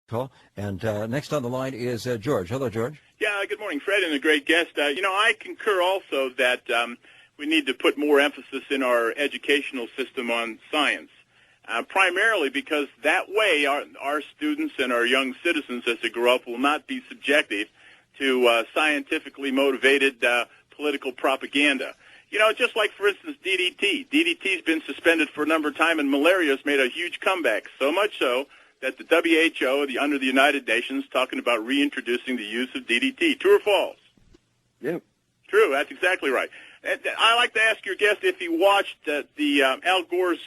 Call. And next on the line is George. Hello, George. Yeah, good morning, Fred, and a great guest. I concur also that we need to put more emphasis in our educational system on science, primarily because that way our students and our young citizens as they grow up will not be subjected to scientifically motivated political propaganda. Just like, for instance, DDT. DDT's been suspended for a number of time, and malaria has made a huge comeback, so much so that the WHO, under the United Nations, talking about reintroducing the use of DDT. True or false? Yeah. True, that's exactly right. I'd like to ask your guest if he watched the Al Gore's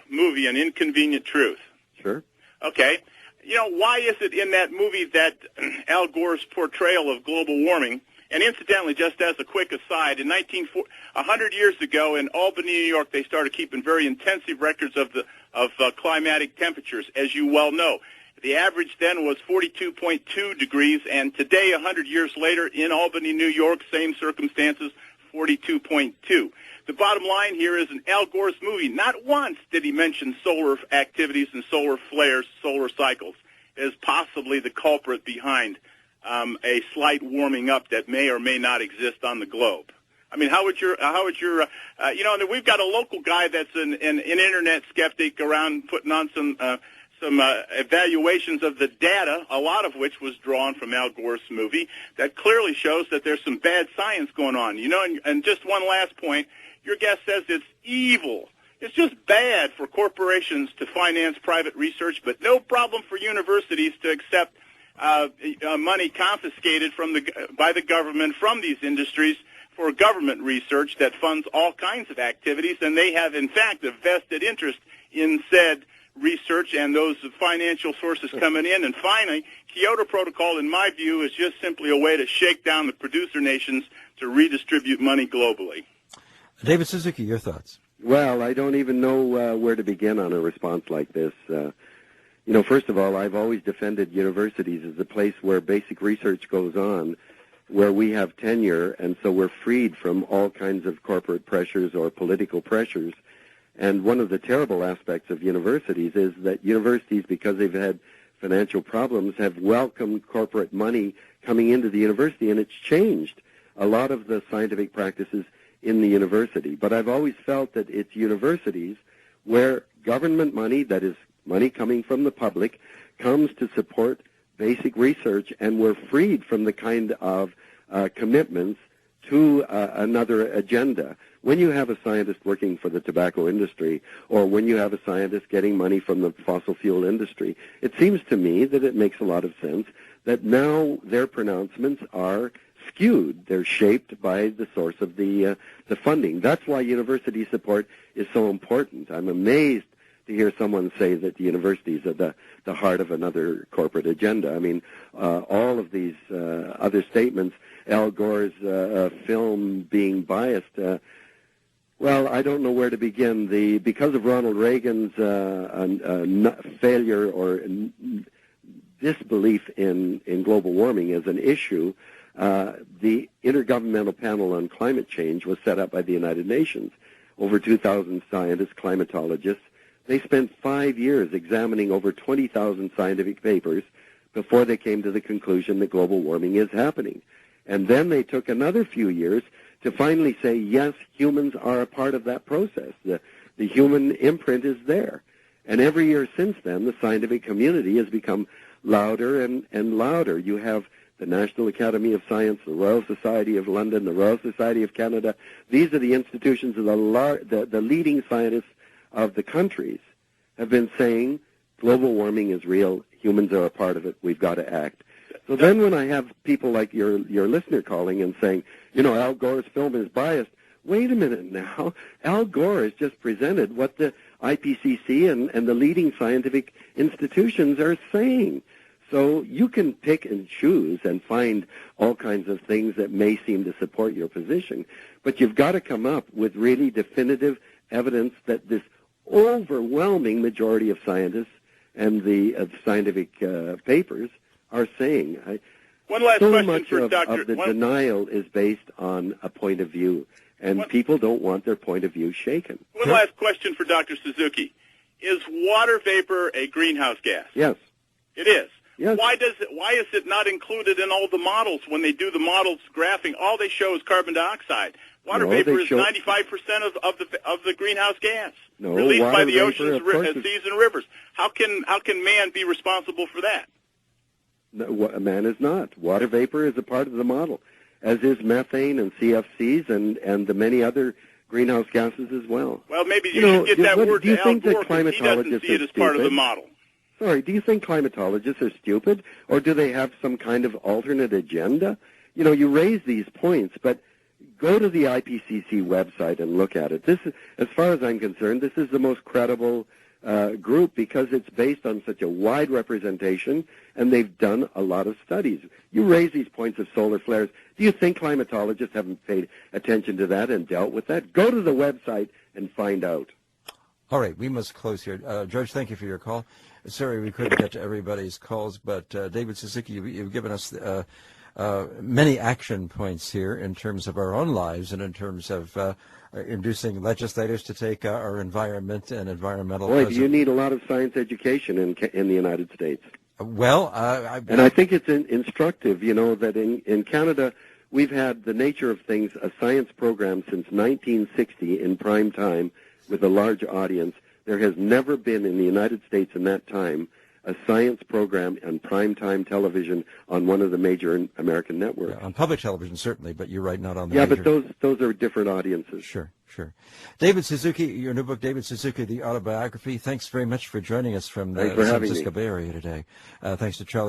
movie, An Inconvenient Truth. Sure. Okay. Why is it in that movie that Al Gore's portrayal of global warming, and incidentally, just as a quick aside, 100 years ago in Albany, New York, they started keeping very intensive records of climatic temperatures, as you well know. The average then was 42.2 degrees, and today, 100 years later, in Albany, New York, same circumstances, 42.2. The bottom line here is in Al Gore's movie, not once did he mention solar activities and solar flares, solar cycles, as possibly the culprit behind a slight warming up that may or may not exist on the globe. I mean, how would your and we've got a local guy that's an internet skeptic around putting on some evaluations of the data, a lot of which was drawn from Al Gore's movie, that clearly shows that there's some bad science going on. And just one last point, your guest says it's evil. It's just bad for corporations to finance private research, but no problem for universities to accept money confiscated by the government from these industries for government research that funds all kinds of activities, and they have, in fact, a vested interest in said research and those financial sources coming in. And finally, Kyoto Protocol, in my view, is just simply a way to shake down the producer nations to redistribute money globally. David Suzuki, your thoughts? Well, I don't even know where to begin on a response like this. First of all, I've always defended universities as a place where basic research goes on, where we have tenure, and so we're freed from all kinds of corporate pressures or political pressures. And one of the terrible aspects of universities is that universities, because they've had financial problems, have welcomed corporate money coming into the university, and it's changed a lot of the scientific practices in the university. But I've always felt that it's universities where government money, that is money coming from the public, comes to support basic research, and we're freed from the kind of commitments to another agenda. When you have a scientist working for the tobacco industry, or when you have a scientist getting money from the fossil fuel industry, it seems to me that it makes a lot of sense that now their pronouncements are skewed. They're shaped by the source of the funding. That's why university support is so important. I'm amazed to hear someone say that the universities are the heart of another corporate agenda. I mean, all of these other statements, Al Gore's film being biased, well, I don't know where to begin. Because of Ronald Reagan's failure or disbelief in global warming as an issue, the Intergovernmental Panel on Climate Change was set up by the United Nations. Over 2,000 scientists, climatologists. They spent 5 years examining over 20,000 scientific papers before they came to the conclusion that global warming is happening. And then they took another few years to finally say, yes, humans are a part of that process. The human imprint is there. And every year since then, the scientific community has become louder and louder. You have the National Academy of Science, the Royal Society of London, the Royal Society of Canada. These are the institutions of the leading scientists of the countries have been saying global warming is real, humans are a part of it, we've got to act. So then when I have people like your listener calling and saying, Al Gore's film is biased, wait a minute now, Al Gore has just presented what the IPCC and the leading scientific institutions are saying. So you can pick and choose and find all kinds of things that may seem to support your position, but you've got to come up with really definitive evidence that this overwhelming majority of scientists and the scientific papers are saying. One last so question much for of the denial is based on a point of view, and people don't want their point of view shaken. One last question for Dr. Suzuki. Is water vapor a greenhouse gas? Yes. It is. Yes. Why is it not included in all the models when they do the models graphing? All they show is carbon dioxide. Water vapor is 95% of the greenhouse gas released by the oceans, seas, and rivers. How can man be responsible for that? No, man is not. Water vapor is a part of the model, as is methane and CFCs and the many other greenhouse gases as well. Well, maybe you should get that word to Al Gore, because he doesn't see it as part of the model. Sorry, do you think climatologists are stupid, or do they have some kind of alternate agenda? You know, you raise these points, but go to the IPCC website and look at it. This is, as far as I'm concerned, this is the most credible group because it's based on such a wide representation, and they've done a lot of studies. You raise these points of solar flares. Do you think climatologists haven't paid attention to that and dealt with that? Go to the website and find out. All right, we must close here. George, thank you for your call. Sorry we couldn't get to everybody's calls, but David Suzuki, you've given us many action points here in terms of our own lives and in terms of inducing legislators to take our environment and environmental... Boy, do you need a lot of science education in the United States. Well, and I think it's instructive, you know, that in Canada we've had the Nature of Things, a science program since 1960 in prime time with a large audience. There has never been in the United States in that time a science program on primetime television on one of the major American networks. Yeah, on public television, certainly, but you're right, not on the major. But those are different audiences. Sure. David Suzuki, your new book, David Suzuki, The Autobiography. Thanks very much for joining us from the San Francisco Bay Area today. Thanks to Charlie.